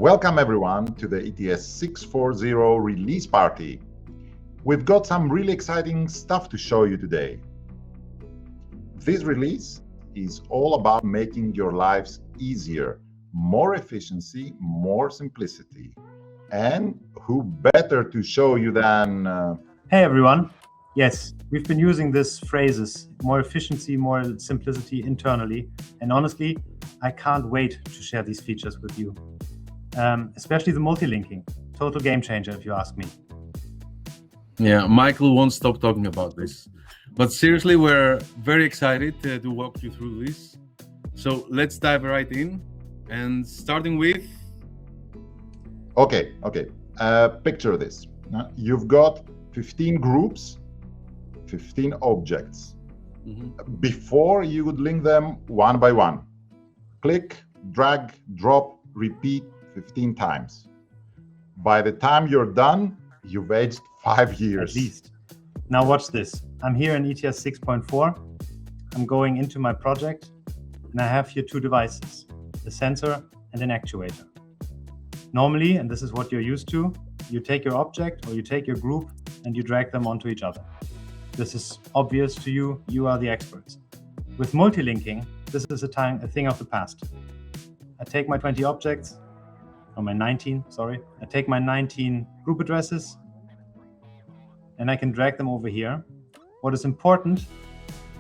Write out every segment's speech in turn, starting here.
Welcome everyone to the ETS6.4 release party. We've got some really exciting stuff to show you today. This release is all about making your lives easier, more efficiency, more simplicity. And who better to show you than... Hey everyone. Yes, we've been using these phrases, more efficiency, more simplicity internally. And honestly, I can't wait to share these features with you. Especially the multi-linking, total game changer if you ask me. Yeah, Michael won't stop talking about this. But seriously, we're very excited to walk you through this. So let's dive right in, and starting with... Okay. Picture this. You've got 15 groups, 15 objects. Before, you would link them one by one. Click, drag, drop, repeat 15 times. By the time you're done, you've aged 5 years. At least. Now watch this. I'm here in ETS6.4. I'm going into my project, and I have here two devices, a sensor and an actuator. Normally, and this is what you're used to, you take your object or you take your group and you drag them onto each other. This is obvious to you. You are the experts. With multi-linking, this is a thing of the past. I take my 20 objects, or my 19, sorry. I take my 19 group addresses and I can drag them over here. What is important,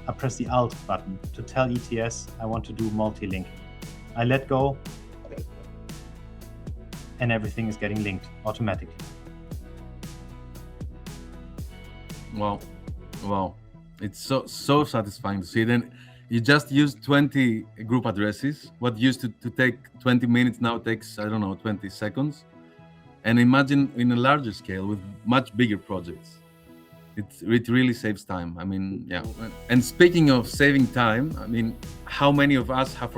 I press the Alt button to tell ETS I want to do multi-linking. I let go and everything is getting linked automatically. Wow. It's so satisfying to see. Then you just use 20 group addresses. What used to take 20 minutes now takes, 20 seconds. And imagine in a larger scale with much bigger projects. It really saves time. Yeah. And speaking of saving time, how many of us have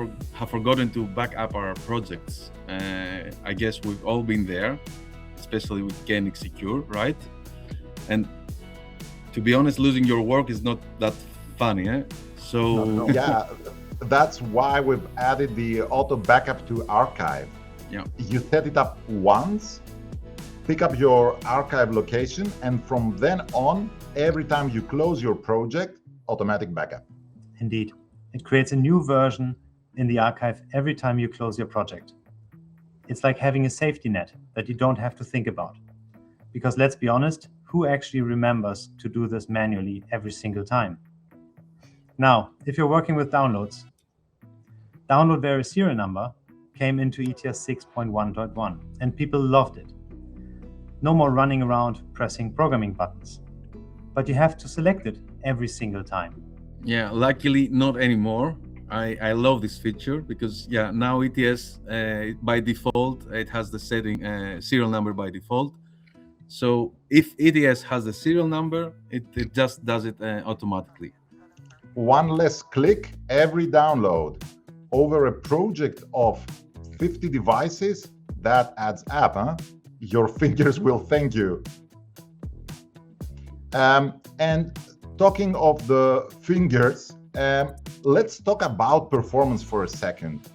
forgotten to back up our projects? I guess we've all been there, especially with Koenig Secure, right? And to be honest, losing your work is not that funny, eh? So no. Yeah, that's why we've added the auto backup to archive. Yeah. You set it up once, pick up your archive location, and from then on, every time you close your project, automatic backup. Indeed. It creates a new version in the archive every time you close your project. It's like having a safety net that you don't have to think about. Because let's be honest, who actually remembers to do this manually every single time? Now, if you're working with downloads, download various serial number came into ETS 6.1.1 and people loved it. No more running around pressing programming buttons, but you have to select it every single time. Yeah, luckily not anymore. I love this feature because now ETS by default, it has the setting serial number by default. So if ETS has the serial number, it just does it automatically. One less click every download. Over a project of 50 devices, that adds up, huh? Your fingers will thank you. And talking of the fingers, let's talk about performance for a second.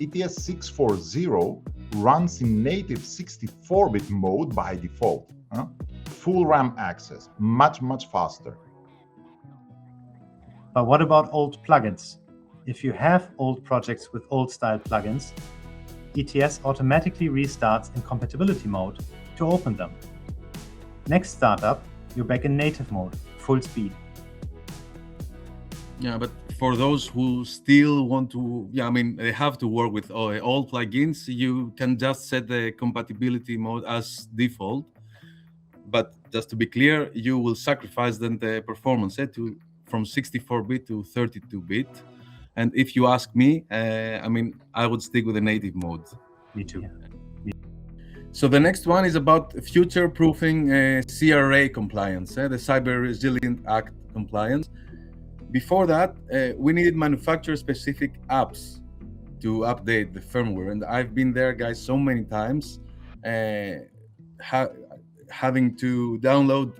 ETS6.4 runs in native 64-bit mode by default. Full RAM access, much faster. But what about old plugins? If you have old projects with old style plugins, ETS automatically restarts in compatibility mode to open them. Next startup, you're back in native mode, full speed. Yeah, but for those who still want to, they have to work with old plugins, you can just set the compatibility mode as default. But just to be clear, you will sacrifice then the performance from 64-bit to 32-bit. And if you ask me, I would stick with the native mode. Me too. So the next one is about future-proofing CRA compliance, the Cyber Resilient Act compliance. Before that, we needed manufacturer-specific apps to update the firmware. And I've been there, guys, so many times, having to download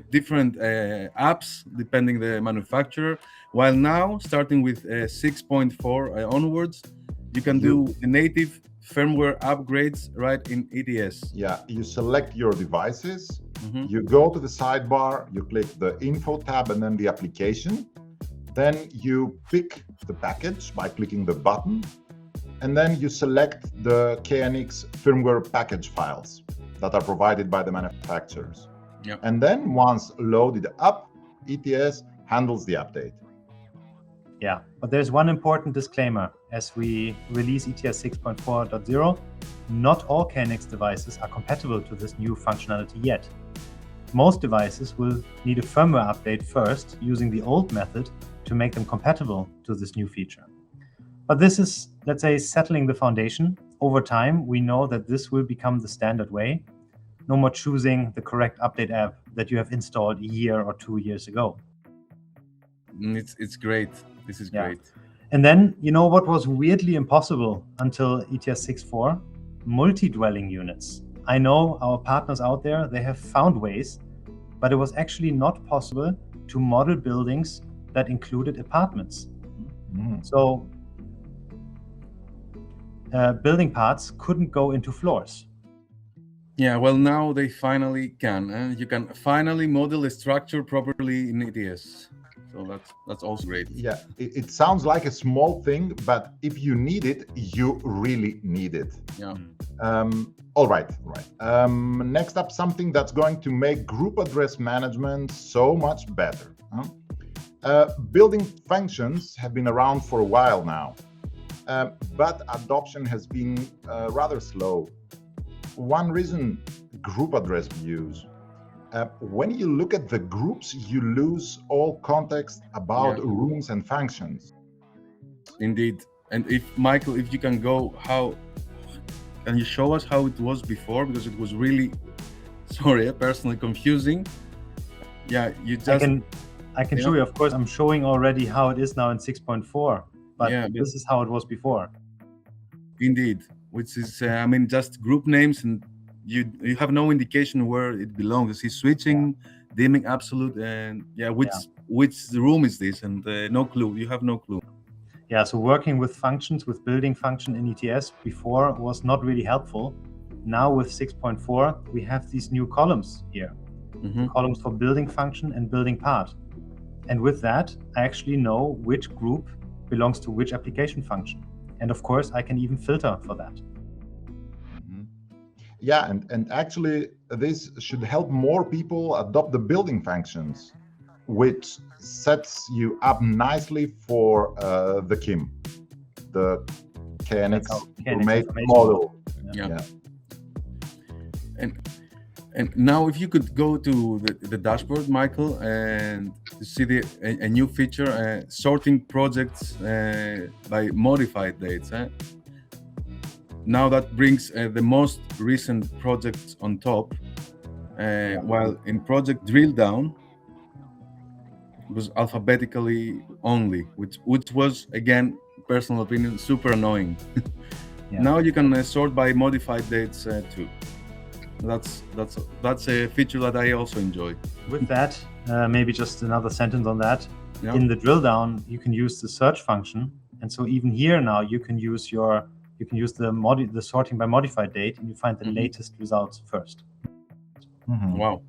different apps depending the manufacturer. While now, starting with 6.4 onwards, you can do the native firmware upgrades right in ETS. Yeah, you select your devices, Mhm. you go to the sidebar, you click the info tab and then the application. Then you pick the package by clicking the button, and then you select the KNX firmware package files that are provided by the manufacturers. Yep. And then once loaded up, ETS handles the update. Yeah, but there's one important disclaimer. As we release ETS 6.4.0, not all KNX devices are compatible to this new functionality yet. Most devices will need a firmware update first using the old method to make them compatible to this new feature. But this is, let's say, settling the foundation. Over time, we know that this will become the standard way. No more choosing the correct update app that you have installed a year or 2 years ago. It's great. This is great. And then, you know what was weirdly impossible until ETS 6.4? Multi-dwelling units. I know our partners out there, they have found ways, but it was actually not possible to model buildings that included apartments. So building parts couldn't go into floors. Yeah, well, now they finally can. You can finally model a structure properly in ETS. So that's also great. Yeah, it sounds like a small thing, but if you need it, you really need it. Yeah. All right. Next up, something that's going to make group address management so much better. Building functions have been around for a while now, but adoption has been rather slow. One reason, group address views. When you look at the groups, you lose all context about rooms and functions. Indeed. And if Michael, if you can go, can you show us how it was before? Because it was really, personally confusing. Yeah, you just... I can show you, of course. I'm showing already how it is now in 6.4, but this is how it was before. Indeed, which is, just group names, and you have no indication where it belongs. He's switching, dimming absolute, and which room is this? And no clue. You have no clue. Yeah, so working with functions, with building function in ETS before was not really helpful. Now with 6.4, we have these new columns here. Columns for building function and building part. And with that, I actually know which group belongs to which application function. And of course, I can even filter for that. Yeah, and actually, this should help more people adopt the building functions, which sets you up nicely for the KIM, the KNX model. Yeah. And now, if you could go to the dashboard, Michael, and see a new feature, sorting projects by modified dates. Now that brings the most recent projects on top, while in project drill down, it was alphabetically only, which was, again, personal opinion, super annoying. Now you can sort by modified dates too. That's a feature that I also enjoy. With that, maybe just another sentence on that. In the drill down, you can use the search function, and so even here now you can use the sorting by modified date, and you find the latest results first. Wow.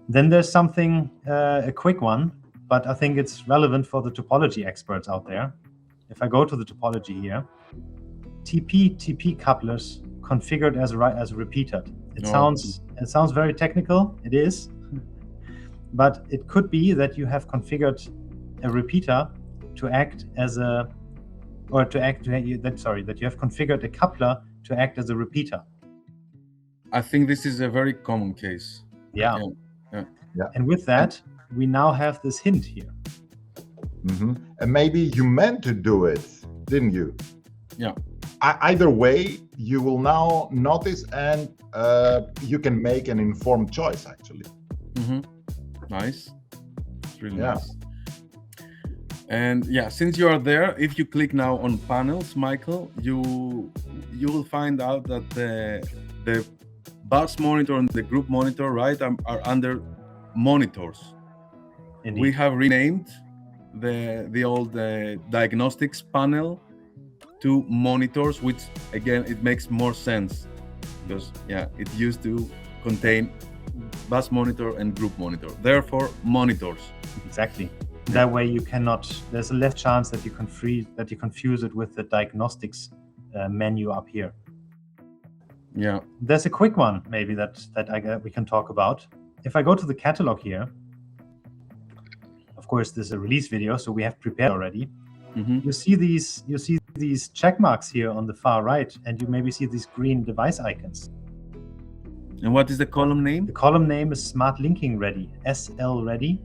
Then there's something, a quick one, but I think it's relevant for the topology experts out there. If I go to the topology here, TP couplers configured as a repeater. It sounds very technical. It is, but it could be that you have configured a repeater to act as that you have configured a coupler to act as a repeater. I think this is a very common case. Yeah. And with that, we now have this hint here. And maybe you meant to do it, didn't you? Yeah. Either way, you will now notice, and you can make an informed choice, actually. Nice. It's really nice. And since you are there, if you click now on panels, Michael, you will find out that the bus monitor and the group monitor, right, are under monitors. Indeed. We have renamed the old diagnostics panel two monitors, which again it makes more sense because it used to contain bus monitor and group monitor. Therefore, monitors. Exactly. That way you cannot. There's a less chance that you confuse it with the diagnostics menu up here. Yeah. There's a quick one maybe that we can talk about. If I go to the catalog here, of course this is a release video, so we have prepared already. Mm-hmm. You see these check marks here on the far right, and you maybe see these green device icons. And what is the column name? The column name is Smart Linking Ready, SL Ready.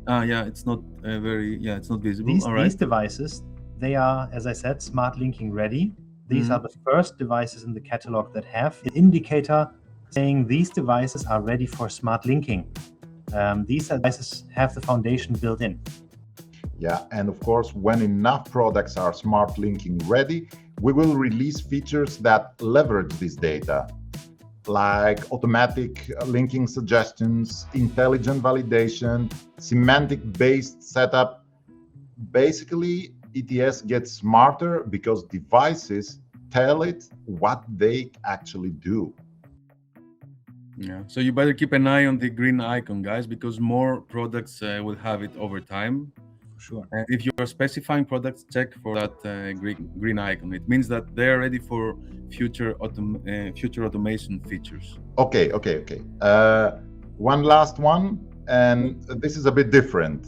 It's not it's not visible. These devices, they are, as I said, Smart Linking Ready. These are the first devices in the catalog that have an indicator saying these devices are ready for smart linking. These devices have the foundation built in. Yeah, and of course, when enough products are smart linking ready, we will release features that leverage this data, like automatic linking suggestions, intelligent validation, semantic-based setup. Basically, ETS gets smarter because devices tell it what they actually do. Yeah, so you better keep an eye on the green icon, guys, because more products will have it over time. Sure. And if you are specifying products, check for that green icon. It means that they are ready for future automation features. Okay. One last one, and this is a bit different.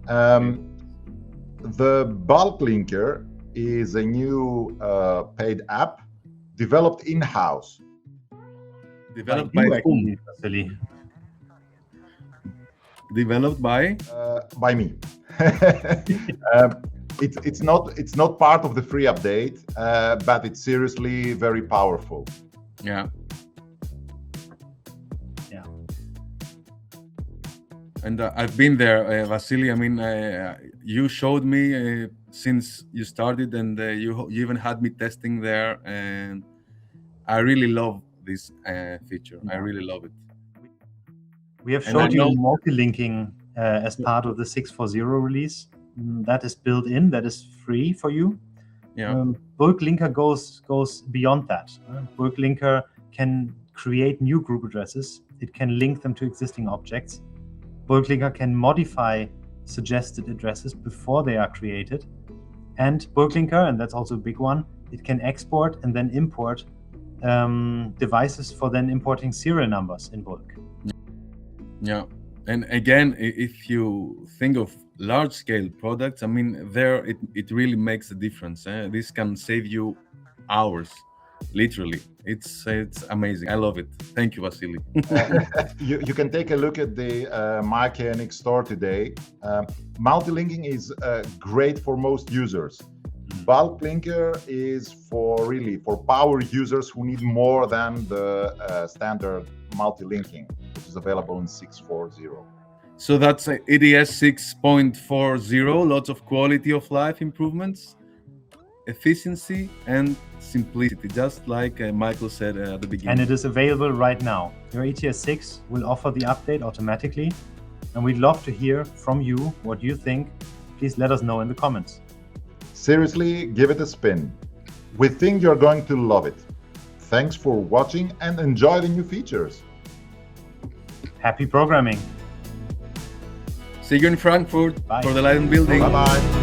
The bulk linker is a new paid app developed in-house. Developed by whom? Developed by me. It's not part of the free update, but it's seriously very powerful. Yeah. And I've been there, Vasily. I mean, you showed me since you started, and you even had me testing there, and I really love this feature. I really love it. We have showed you multi-linking as part of the 6.4 release. That is built in. That is free for you. Yeah. Bulk linker goes beyond that. Bulk linker can create new group addresses. It can link them to existing objects. Bulk linker can modify suggested addresses before they are created. And bulk linker, and that's also a big one, it can export and then import devices for then importing serial numbers in bulk. Yeah, and again, if you think of large-scale products, I mean, there it really makes a difference. This can save you hours, literally. It's amazing. I love it. Thank you, Vasily. You can take a look at the MyKNX store today. Multi-linking is great for most users. Bulk linker is for power users who need more than the standard multi-linking, which is available in 6.4. So that's ETS 6.4, lots of quality of life improvements, efficiency and simplicity, just like Michael said at the beginning. And it is available right now. Your ETS 6 will offer the update automatically, and we'd love to hear from you what you think. Please let us know in the comments. Seriously, give it a spin. We think you're going to love it. Thanks for watching and enjoy the new features. Happy programming. See you in Frankfurt. Bye. For the Light and Building. Bye-bye.